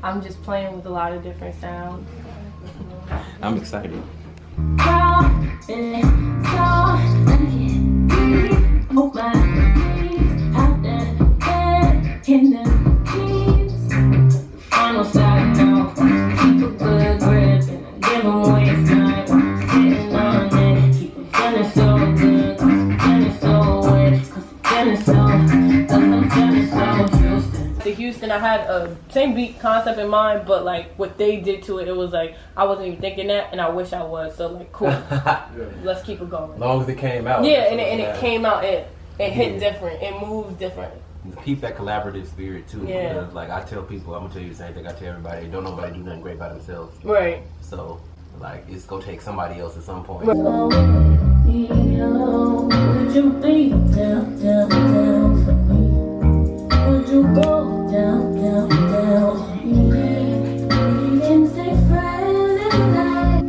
I'm just playing with a lot of different sounds. I'm excited. Houston, I had a same beat concept in mind, but like what they did to it, it was like I wasn't even thinking that, and I wish I was. So like, cool, let's keep it going. As long as it came out. Yeah, and it came out. It hit different. It moved different. Keep that collaborative spirit too. Yeah. Because like I tell people, I'm gonna tell you the same thing I tell everybody. Don't nobody do nothing great by themselves. Right. So like it's gonna take somebody else at some point. Right. Would you be down, down, down for me? Would you go down, down, down for me? We can stay friends if you like.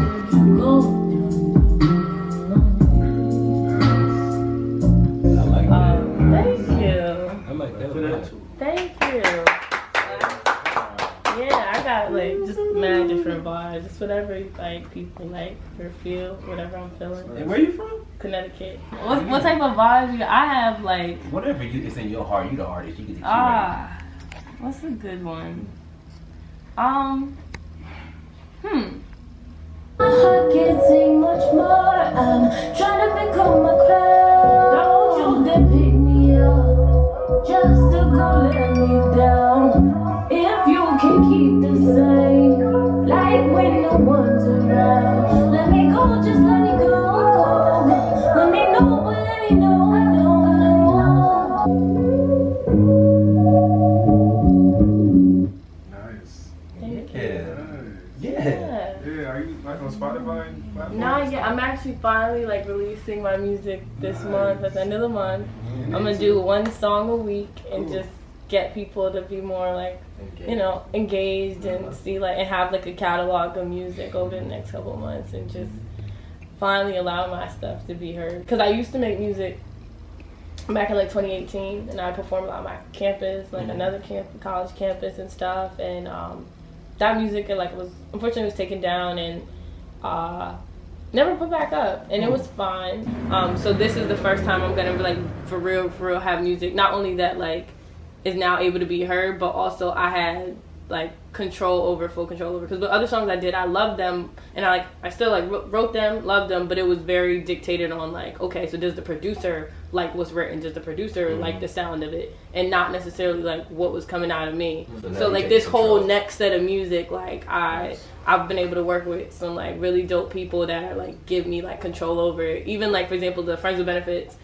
Would you go down, I like that. Thank you. I like that. Thank you. Yeah, I got like just mad different vibes. Just whatever like people like or feel, whatever I'm feeling. And where you from? Connecticut. What type of vibes you got? I have like Whatever it's in your heart. You the artist. You can what's a good one? my heart can't sing much more. I'm trying to become a crowd. Don't you dare pick me up just to go let me down. If you can keep the same, like when no one's around, let me go, just let me go, go. Let me know, but let me know, Nice. Thank you. Yeah. Yeah. Yeah, are you like on Spotify platforms? Not yet. I'm actually finally like releasing my music this month at the end of the month. I'm gonna do one song a week and just get people to be more like, you know, engaged and see like and have like a catalog of music over the next couple of months and just finally allow my stuff to be heard. Cause I used to make music back in like 2018 and I performed a lot on my campus, like another college campus and stuff, and that music like was unfortunately was taken down and never put back up, and it was fine. So this is the first time I'm gonna like for real have music not only that like is now able to be heard, but also I had like full control over because the other songs I did, I loved them and I still like wrote them, loved them, but it was very dictated on like, okay, so does the producer like what's written, does the producer like the sound of it, and not necessarily like what was coming out of me. So like this whole next set of music, like I've been able to work with some like really dope people that are like give me like control over it. Even like for example the Friends with Benefits,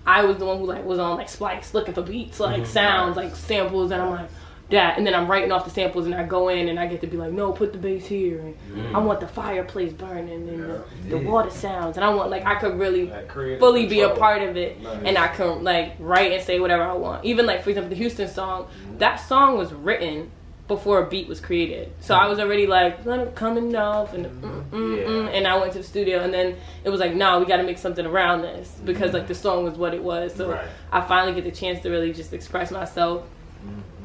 I was the one who like was on like Splice looking for beats, like sounds, like samples, and I'm like that, and then I'm writing off the samples and I go in and I get to be like, no, put the bass here, and I want the fireplace burning and the water sounds, and I want like I could really fully be a part of it, and I can like write and say whatever I want. Even like for example the Houston song, that song was written before a beat was created, so I was already like let it coming off and and I went to the studio, and then it was like no, we got to make something around this because like the song was what it was. So I finally get the chance to really just express myself,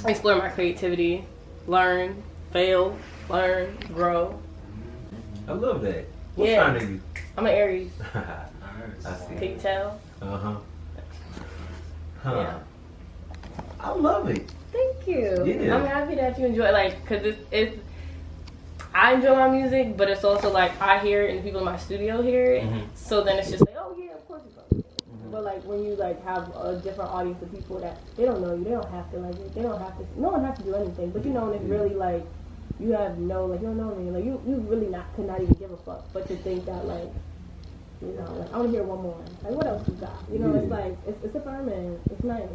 explore my creativity, learn, fail, learn, grow. I love that. What sign are you? I'm an Aries. I see. Can you tell? Yeah. I love it. Thank you. Yeah. I'm happy that you enjoy it, like, because it's I enjoy my music, but it's also like I hear it and the people in my studio hear it, so then it's just like, oh yeah, of course it's like it. But like when you like have a different audience of people that they don't know you, they don't have to like it, they don't have to, no one has to do anything, but you know, and it's really like you have no, like you don't know me, like you really could not even give a fuck, but to think that like, you know, like I want to hear one more, like what else you got, you know, it's like it's affirming, it's nice.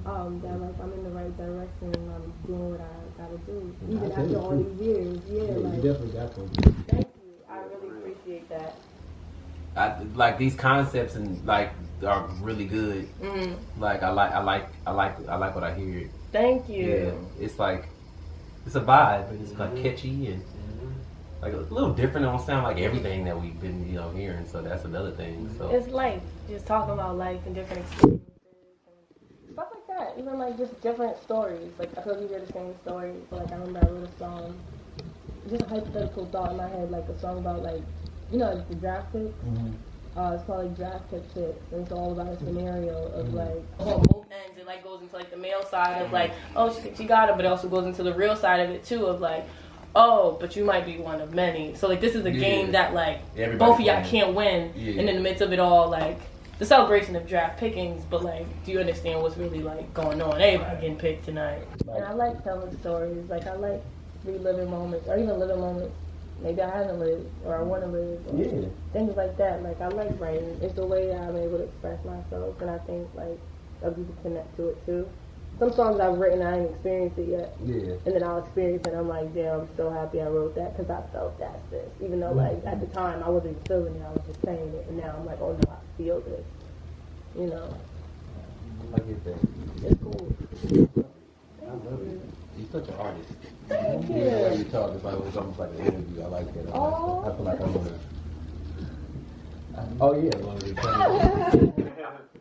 That like I'm in the right direction, I'm doing what I gotta do, even after all these years. Yeah, like, you definitely got them. Thank you. I really appreciate that. I like these concepts and like are really good. Like I like what I hear. Thank you. Yeah, it's like it's a vibe, and it's like catchy and like a little different. It don't sound like everything that we've been hearing. So that's another thing. So it's life, just talking about life and different experiences and stuff like that. that. Even like just different stories. Like I feel like you hear the same story. But like I remember I wrote a song, just a hypothetical thought in my head, like a song about like, like the draft picks. It's called like Draft Pick Tips, and it's all about a scenario of like on both ends. It like goes into like the male side of like, oh, she thinks she got it, but it also goes into the real side of it too of like, oh, but you might be one of many. So like this is a game that like both of y'all can't win, and in the midst of it all, like the celebration of draft pickings, but like, do you understand what's really like going on? Everybody getting picked tonight. And I like telling stories. Like I like reliving moments, or even living moments maybe I haven't lived, or I want to live, or things like that. Like, I like writing. It's the way that I'm able to express myself, and I think, like, other people connect to it, too. Some songs I've written, I haven't experienced it yet. And then I'll experience it, and I'm like, damn, I'm so happy I wrote that, because I felt that's this. Even though, like, at the time, I wasn't even feeling it, I was just saying it, and now I'm like, oh, no, I feel this. You know? I get that. It's cool. I love it. You're such an artist. Thank you. Yeah, you talk, it's almost like an interview. I like that. I feel like I'm gonna. Oh yeah,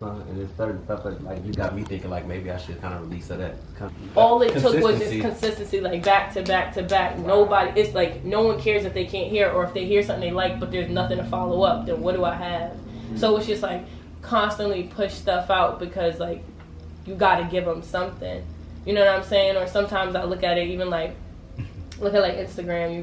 and there's certain stuff that like you got me thinking like maybe I should kind of release of that. All it took was just consistency, like back to back to back. Nobody, it's like no one cares if they can't hear, or if they hear something they like, but there's nothing to follow up. Then what do I have? So it's just like constantly push stuff out because like you got to give them something. You know what I'm saying? Or sometimes I look at it even like, look at like Instagram,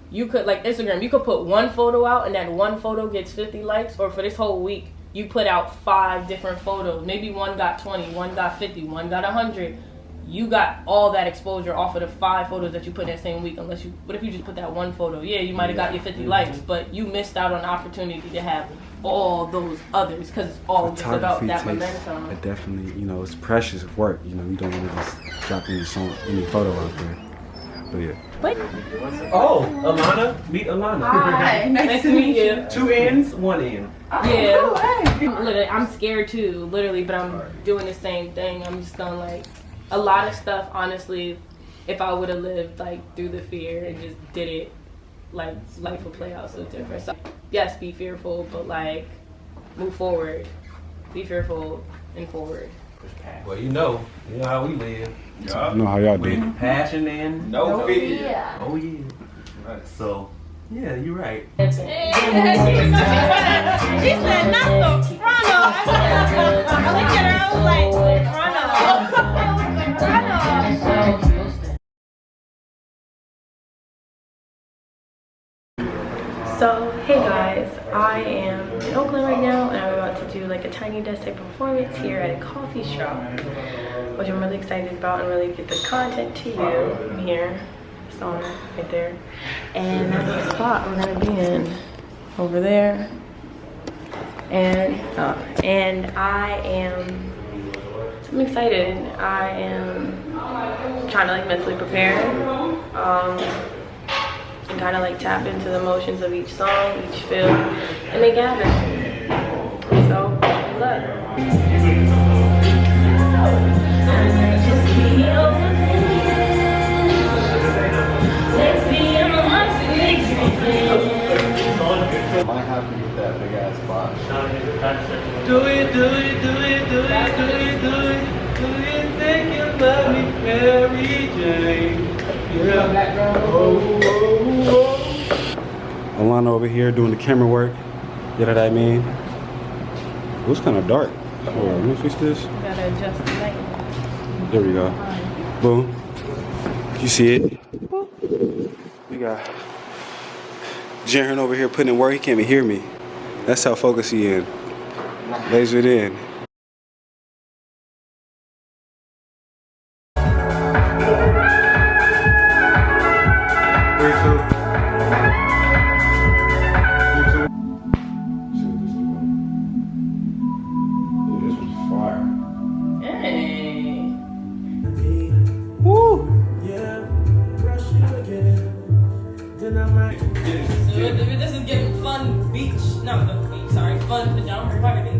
you could like Instagram, you could put one photo out and that one photo gets 50 likes, or for this whole week, you put out 5 different photos. Maybe one got 20, one got 50, one got 100. You got all that exposure off of the 5 photos that you put in that same week, unless you, what if you just put that one photo? Yeah, you might have got your 50 likes, but you missed out on the opportunity to have all those others, because it's all just about that momentum. It definitely, you know, it's precious work. You know, you don't want to just drop any photo out there. But yeah. What? Oh, Alana, meet Alana. Hi, nice to meet you. 2 ends, 1 end. Oh, yeah. Literally, I'm scared too, literally, but I'm doing the same thing. I'm just going like, a lot of stuff, honestly, if I would have lived like through the fear and just did it, like life would play out so different. So yes, be fearful, but like move forward. Be fearful and forward. Well, you know how we live. I know how y'all do. With passion and no fear. Yeah. Oh yeah. Right. So yeah, you're right. She said, not the Ronald. I looked at her, I was like, Ronald. So, hey guys, I am in Oakland right now, and I'm about to do like a tiny desk type performance here at a coffee shop, which I'm really excited about and really get the content to you here. Song right there. And that's the spot we're gonna be in over there. And I'm excited. I am trying to like mentally prepare. And kind of like tap into the emotions of each song, each feel, and make it happen. So, good luck. Am I happy with that big ass box? Do it, do it, do it, do it, do it, do it. Do you think you love me, Mary Jane? Alana over here doing the camera work. You know what I mean? It was kind of dark. Oh, let me fix this. Gotta adjust the light. There we go. Boom. You see it? We got Jarin over here putting in work. He can't even hear me. That's how focused he is. Lasered in. This is getting fun beach, no, sorry, fun pajama party.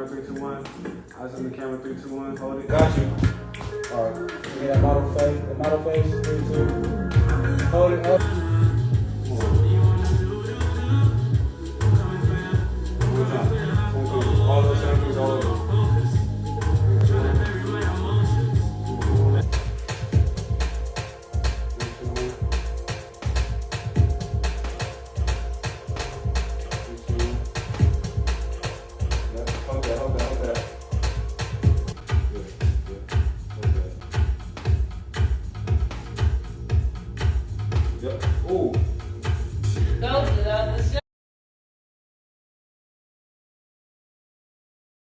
camera, 3, 2, 1. Eyes in the camera, 3, 2, 1. Hold it. Got you. Alright. Give me that model face. The model face. 3, 2. Hold it up.